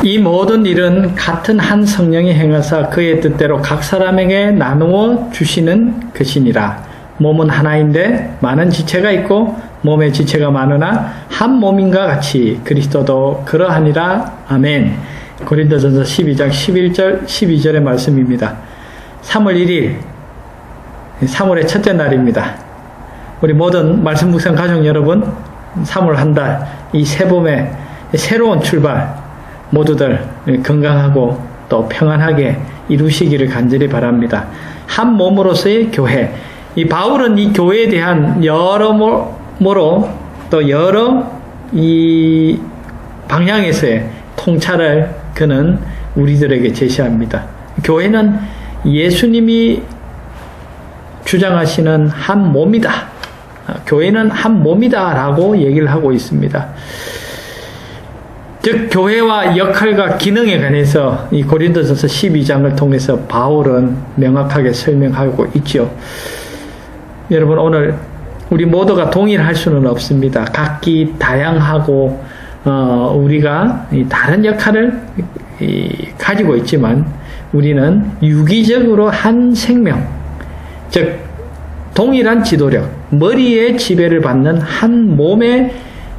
이 모든 일은 같은 한 성령이 행하사 그의 뜻대로 각 사람에게 나누어 주시는 것이니라. 몸은 하나인데 많은 지체가 있고 몸의 지체가 많으나 한 몸인가 같이 그리스도도 그러하니라. 아멘. 고린도전서 12장 11절 12절의 말씀입니다. 3월 1일 3월의 첫째 날입니다. 우리 모든 말씀 묵상 가족 여러분, 3월 한 달 이 새봄의 새로운 출발 모두들 건강하고 또 평안하게 이루시기를 간절히 바랍니다. 한 몸으로서의 교회. 이 바울은 이 교회에 대한 여러모로 또 여러 이 방향에서의 통찰을 그는 우리들에게 제시합니다. 교회는 예수님이 주장하시는 한 몸이다. 교회는 한 몸이다 라고 얘기를 하고 있습니다. 즉 교회와 역할과 기능에 관해서 이 고린도전서 12장을 통해서 바울은 명확하게 설명하고 있죠. 여러분, 오늘 우리 모두가 동일할 수는 없습니다. 각기 다양하고 우리가 다른 역할을 가지고 있지만 우리는 유기적으로 한 생명, 즉 동일한 지도력, 머리의 지배를 받는 한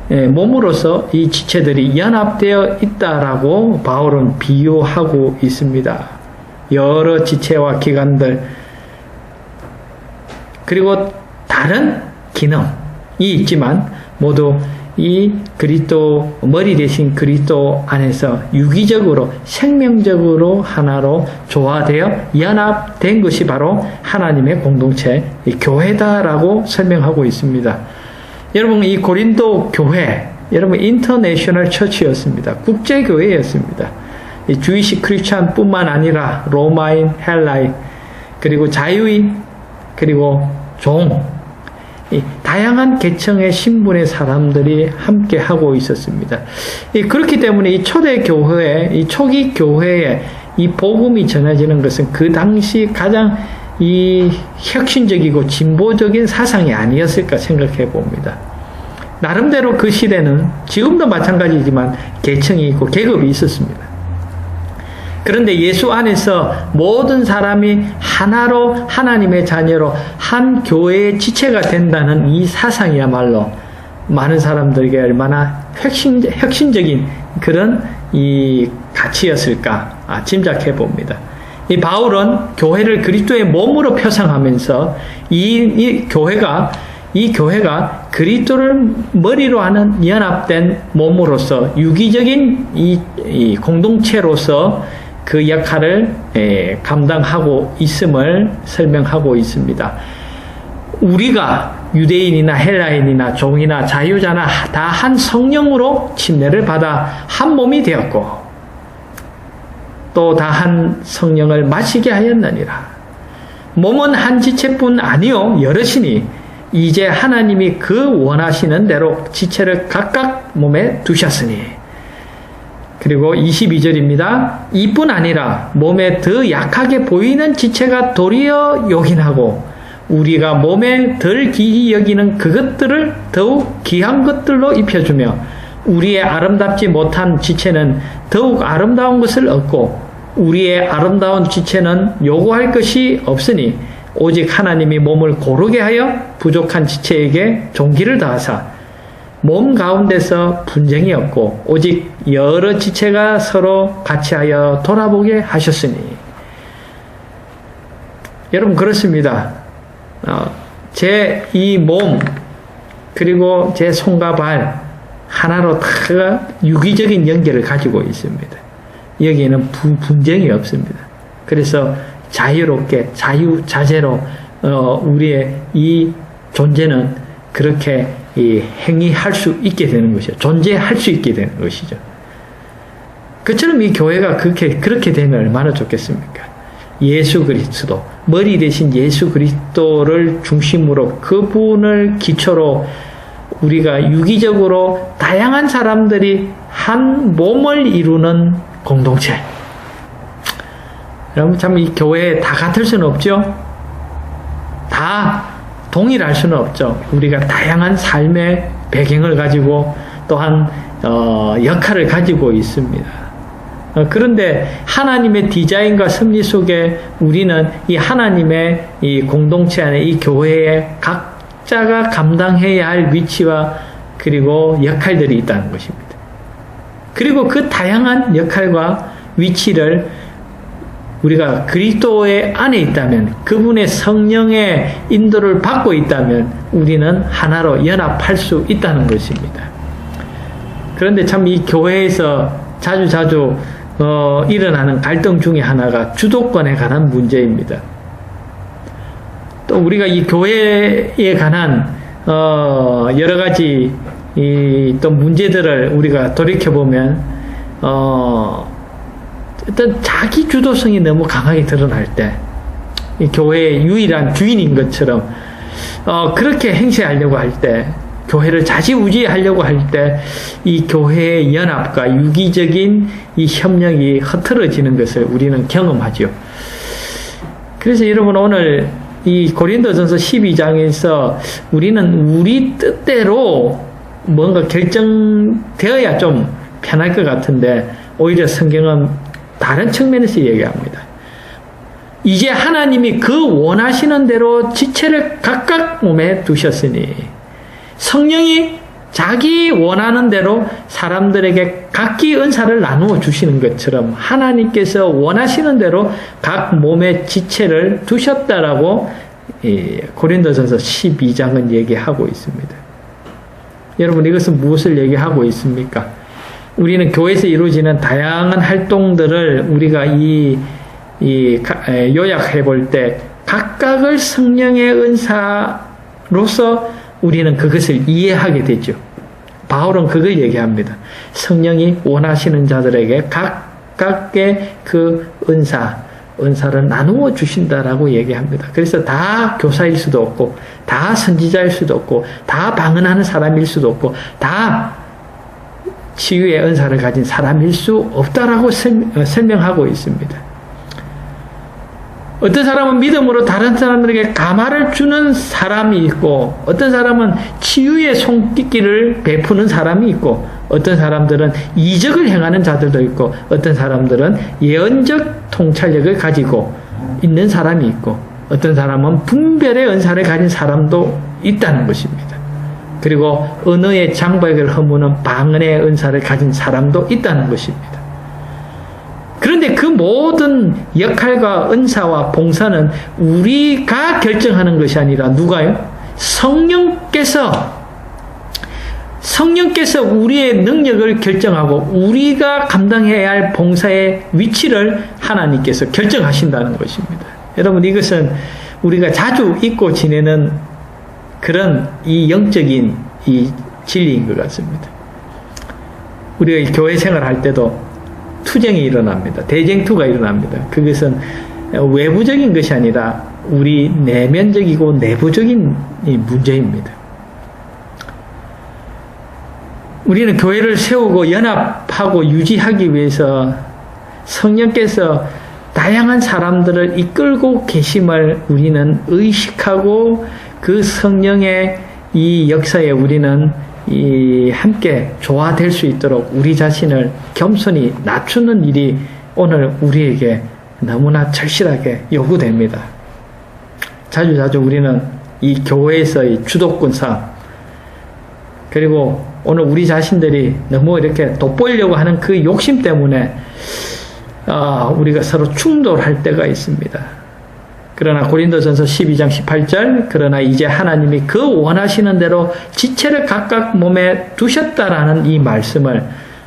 몸으로서 이 지체들이 연합되어 있다라고 바울은 비유하고 있습니다. 여러 지체와 기관들 그리고 다른 기능이 있지만 모두 이 그리스도 머리 대신 그리스도 안에서 유기적으로 생명적으로 하나로 조화되어 연합된 것이 바로 하나님의 공동체 교회다라고 설명하고 있습니다. 여러분, 이 고린도 교회, 여러분 인터내셔널 처치였습니다. 국제교회였습니다. 이 주이시 크리스찬 뿐만 아니라 로마인, 헬라인, 그리고 자유인, 그리고 종, 이 다양한 계층의 신분의 사람들이 함께 하고 있었습니다. 그렇기 때문에 이 초대 교회, 이 초기 교회에 이 복음이 전해지는 것은 그 당시 가장 이 혁신적이고 진보적인 사상이 아니었을까 생각해 봅니다. 나름대로 그 시대는 지금도 마찬가지지만 계층이 있고 계급이 있었습니다. 그런데 예수 안에서 모든 사람이 하나로 하나님의 자녀로 한 교회의 지체가 된다는 이 사상이야말로 많은 사람들에게 얼마나 혁신적인 그런 이 가치였을까 짐작해 봅니다. 이 바울은 교회를 그리스도의 몸으로 표상하면서 이 교회가 그리스도를 머리로 하는 연합된 몸으로서 유기적인 이 공동체로서 그 역할을 감당하고 있음을 설명하고 있습니다. 우리가 유대인이나 헬라인이나 종이나 자유자나 다 한 성령으로 침례를 받아 한 몸이 되었고 또 다 한 성령을 마시게 하였느니라. 몸은 한 지체뿐 아니요 여럿이니 이제 하나님이 그 원하시는 대로 지체를 각각 몸에 두셨으니. 그리고 22절입니다. 이뿐 아니라 몸에 더 약하게 보이는 지체가 도리어 요긴하고 우리가 몸에 덜 귀히 여기는 그것들을 더욱 귀한 것들로 입혀주며 우리의 아름답지 못한 지체는 더욱 아름다운 것을 얻고 우리의 아름다운 지체는 요구할 것이 없으니 오직 하나님이 몸을 고르게 하여 부족한 지체에게 존귀를 더하사 몸 가운데서 분쟁이 없고 오직 여러 지체가 서로 같이하여 돌아보게 하셨으니. 여러분 그렇습니다. 제 이 몸 그리고 제 손과 발 하나로 다 유기적인 연결을 가지고 있습니다. 여기에는 분쟁이 없습니다. 그래서 자유롭게 자유자재로 우리의 이 존재는 그렇게 행위할 수 있게 되는 것이죠. 존재할 수 있게 되는 것이죠. 그처럼 이 교회가 그렇게 되면 얼마나 좋겠습니까? 예수 그리스도, 머리 대신 예수 그리스도를 중심으로 그분을 기초로 우리가 유기적으로 다양한 사람들이 한 몸을 이루는 공동체. 여러분 참 이 교회에 다 같을 수는 없죠. 다 동일할 수는 없죠. 우리가 다양한 삶의 배경을 가지고 또한 역할을 가지고 있습니다. 그런데 하나님의 디자인과 섭리 속에 우리는 이 하나님의 이 공동체 안에 이 교회에 각자가 감당해야 할 위치와 그리고 역할들이 있다는 것입니다. 그리고 그 다양한 역할과 위치를 우리가 그리스도의 안에 있다면, 그분의 성령의 인도를 받고 있다면 우리는 하나로 연합할 수 있다는 것입니다. 그런데 참 이 교회에서 자주 일어나는 갈등 중에 하나가 주도권에 관한 문제입니다. 또 우리가 이 교회에 관한 여러 가지 또 문제들을 우리가 돌이켜보면 어떤 자기 주도성이 너무 강하게 드러날 때, 이 교회의 유일한 주인인 것처럼 그렇게 행세하려고 할 때, 교회를 좌지우지하려고 할 때 이 교회의 연합과 유기적인 이 협력이 흐트러지는 것을 우리는 경험하죠. 그래서 여러분, 오늘 이 고린도전서 12장에서 우리는 우리 뜻대로 뭔가 결정되어야 좀 편할 것 같은데, 오히려 성경은 다른 측면에서 얘기합니다. 이제 하나님이 그 원하시는 대로 지체를 각각 몸에 두셨으니, 성령이 자기 원하는 대로 사람들에게 각기 은사를 나누어 주시는 것처럼 하나님께서 원하시는 대로 각 몸에 지체를 두셨다라고 고린도전서 12장은 얘기하고 있습니다. 여러분, 이것은 무엇을 얘기하고 있습니까? 우리는 교회에서 이루어지는 다양한 활동들을 우리가 요약해 볼 때 각각을 성령의 은사로서 우리는 그것을 이해하게 되죠. 바울은 그걸 얘기합니다. 성령이 원하시는 자들에게 각각의 그 은사를 나누어 주신다라고 얘기합니다. 그래서 다 교사일 수도 없고, 다 선지자일 수도 없고, 다 방언하는 사람일 수도 없고, 다 치유의 은사를 가진 사람일 수 없다라고 설명하고 있습니다. 어떤 사람은 믿음으로 다른 사람들에게 감화를 주는 사람이 있고, 어떤 사람은 치유의 손길을 베푸는 사람이 있고, 어떤 사람들은 이적을 행하는 자들도 있고, 어떤 사람들은 예언적 통찰력을 가지고 있는 사람이 있고, 어떤 사람은 분별의 은사를 가진 사람도 있다는 것입니다. 그리고 언어의 장벽을 허무는 방언의 은사를 가진 사람도 있다는 것입니다. 그런데 그 모든 역할과 은사와 봉사는 우리가 결정하는 것이 아니라 누가요? 성령께서 우리의 능력을 결정하고 우리가 감당해야 할 봉사의 위치를 하나님께서 결정하신다는 것입니다. 여러분, 이것은 우리가 자주 잊고 지내는 그런 이 영적인 이 진리인 것 같습니다. 우리가 교회 생활할 때도 투쟁이 일어납니다. 대쟁투가 일어납니다. 그것은 외부적인 것이 아니라 우리 내면적이고 내부적인 문제입니다. 우리는 교회를 세우고 연합하고 유지하기 위해서 성령께서 다양한 사람들을 이끌고 계심을 우리는 의식하고, 그 성령의 이 역사에 우리는 함께 조화될 수 있도록 우리 자신을 겸손히 낮추는 일이 오늘 우리에게 너무나 절실하게 요구됩니다. 자주 우리는 이 교회에서의 주도권 싸움, 그리고 오늘 우리 자신들이 너무 이렇게 돋보이려고 하는 그 욕심 때문에 우리가 서로 충돌할 때가 있습니다. 그러나 고린도전서 12장 18절, 그러나 이제 하나님이 그 원하시는 대로 지체를 각각 몸에 두셨다라는 이 말씀을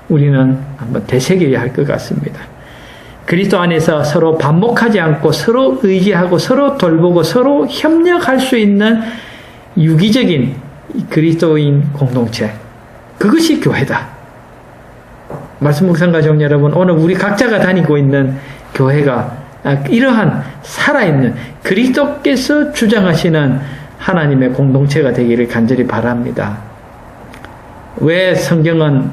우리는 한번 되새겨야 할 것 같습니다. 그리스도 안에서 서로 반목하지 않고 서로 의지하고 서로 돌보고 서로 협력할 수 있는 유기적인 그리스도인 공동체, 그것이 교회다. 말씀 묵상 가족 여러분, 오늘 우리 각자가 다니고 있는 교회가 이러한 살아있는 그리스도께서 주장하시는 하나님의 공동체가 되기를 간절히 바랍니다. 왜 성경은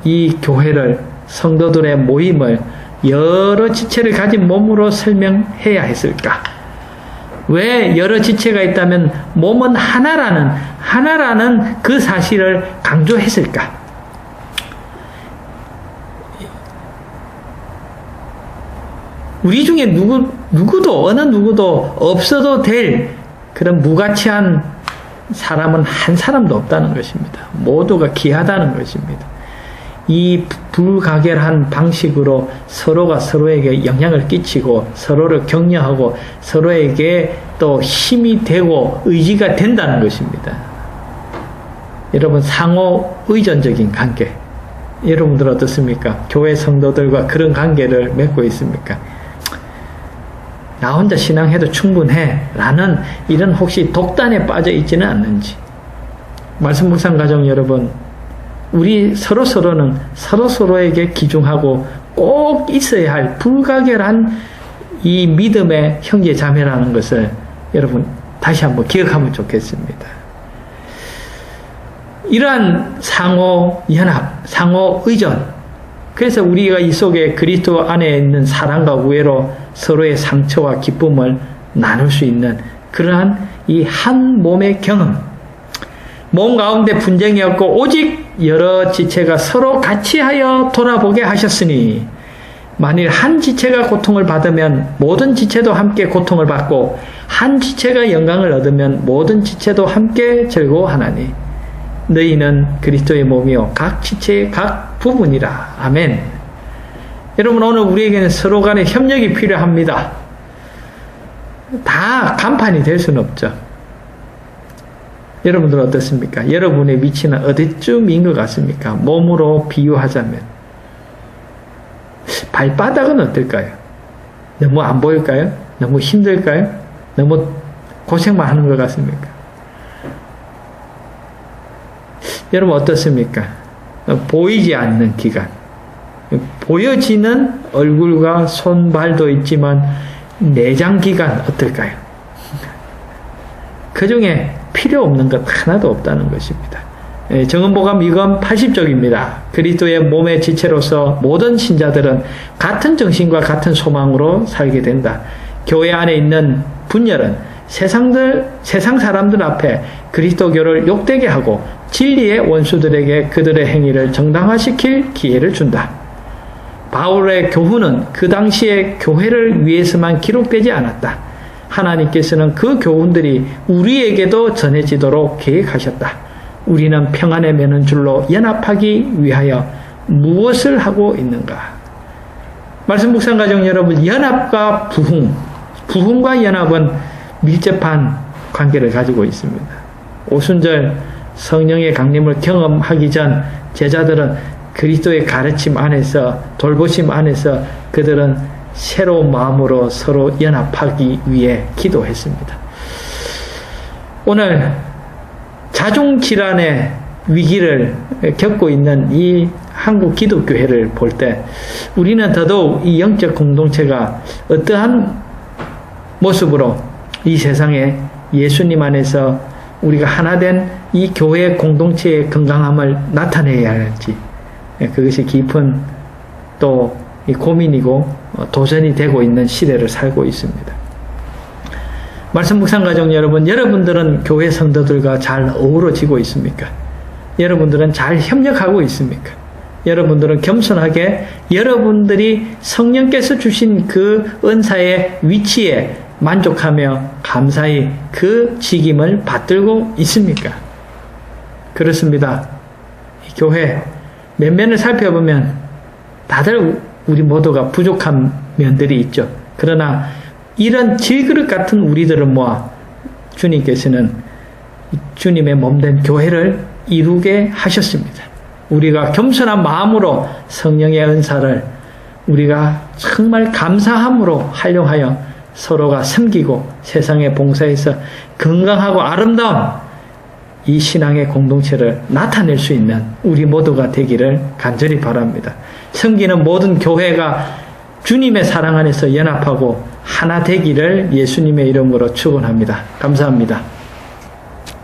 이 교회를, 성도들의 모임을 여러 지체를 가진 몸으로 설명해야 했을까? 왜 여러 지체가 있다면 몸은 하나라는 그 사실을 강조했을까? 우리 중에 누구도, 어느 누구도 없어도 될 그런 무가치한 사람은 한 사람도 없다는 것입니다. 모두가 귀하다는 것입니다. 이 불가결한 방식으로 서로가 서로에게 영향을 끼치고 서로를 격려하고 서로에게 또 힘이 되고 의지가 된다는 것입니다. 여러분, 상호 의존적인 관계, 여러분들 어떻습니까? 교회 성도들과 그런 관계를 맺고 있습니까? 나 혼자 신앙해도 충분해 라는 이런 혹시 독단에 빠져 있지는 않는지. 말씀 묵상 가정 여러분, 우리 서로서로는 서로서로에게 기중하고 꼭 있어야 할 불가결한 이 믿음의 형제 자매라는 것을 여러분 다시 한번 기억하면 좋겠습니다. 이러한 상호 연합, 상호 의존, 그래서 우리가 이 속에 그리스도 안에 있는 사랑과 우애로 서로의 상처와 기쁨을 나눌 수 있는 그러한 이 한 몸의 경험, 몸 가운데 분쟁이 없고 오직 여러 지체가 서로 같이 하여 돌아보게 하셨으니 만일 한 지체가 고통을 받으면 모든 지체도 함께 고통을 받고 한 지체가 영광을 얻으면 모든 지체도 함께 즐거워하나니 너희는 그리스도의 몸이요 각 지체의 각 부분이라. 아멘. 여러분, 오늘 우리에게는 서로 간의 협력이 필요합니다. 다 간판이 될 수는 없죠. 여러분들 어떻습니까? 여러분의 위치는 어디쯤인 것 같습니까? 몸으로 비유하자면 발바닥은 어떨까요? 너무 안 보일까요? 너무 힘들까요? 너무 고생만 하는 것 같습니까? 여러분 어떻습니까? 보이지 않는 기간, 보여지는 얼굴과 손, 발도 있지만 내장 기간 어떨까요? 그 중에 필요 없는 것 하나도 없다는 것입니다. 정은보감 2권 80쪽입니다. 그리스도의 몸의 지체로서 모든 신자들은 같은 정신과 같은 소망으로 살게 된다. 교회 안에 있는 분열은 세상 사람들 앞에 그리스도교를 욕되게 하고 진리의 원수들에게 그들의 행위를 정당화시킬 기회를 준다. 바울의 교훈은 그 당시에 교회를 위해서만 기록되지 않았다. 하나님께서는 그 교훈들이 우리에게도 전해지도록 계획하셨다. 우리는 평안에 매는 줄로 연합하기 위하여 무엇을 하고 있는가? 말씀 묵상 가정 여러분, 연합과 부흥과 연합은 밀접한 관계를 가지고 있습니다. 오순절 성령의 강림을 경험하기 전 제자들은 그리스도의 가르침 안에서, 돌보심 안에서 그들은 새로운 마음으로 서로 연합하기 위해 기도했습니다. 오늘 자중질환의 위기를 겪고 있는 이 한국 기독교회를 볼 때 우리는 더더욱 이 영적 공동체가 어떠한 모습으로 이 세상에 예수님 안에서 우리가 하나된 이 교회 공동체의 건강함을 나타내야 할지, 그것이 깊은 또 고민이고 도전이 되고 있는 시대를 살고 있습니다. 말씀 묵상 가족 여러분, 여러분들은 교회 성도들과 잘 어우러지고 있습니까? 여러분들은 잘 협력하고 있습니까? 여러분들은 겸손하게 여러분들이 성령께서 주신 그 은사의 위치에 만족하며 감사히 그 직임을 받들고 있습니까? 그렇습니다. 이 교회 면면을 살펴보면 다들 우리 모두가 부족한 면들이 있죠. 그러나 이런 질그릇 같은 우리들을 모아 주님께서는 주님의 몸된 교회를 이루게 하셨습니다. 우리가 겸손한 마음으로 성령의 은사를 우리가 정말 감사함으로 활용하여 서로가 섬기고 세상에 봉사해서 건강하고 아름다운 이 신앙의 공동체를 나타낼 수 있는 우리 모두가 되기를 간절히 바랍니다. 섬기는 모든 교회가 주님의 사랑 안에서 연합하고 하나 되기를 예수님의 이름으로 축원합니다. 감사합니다.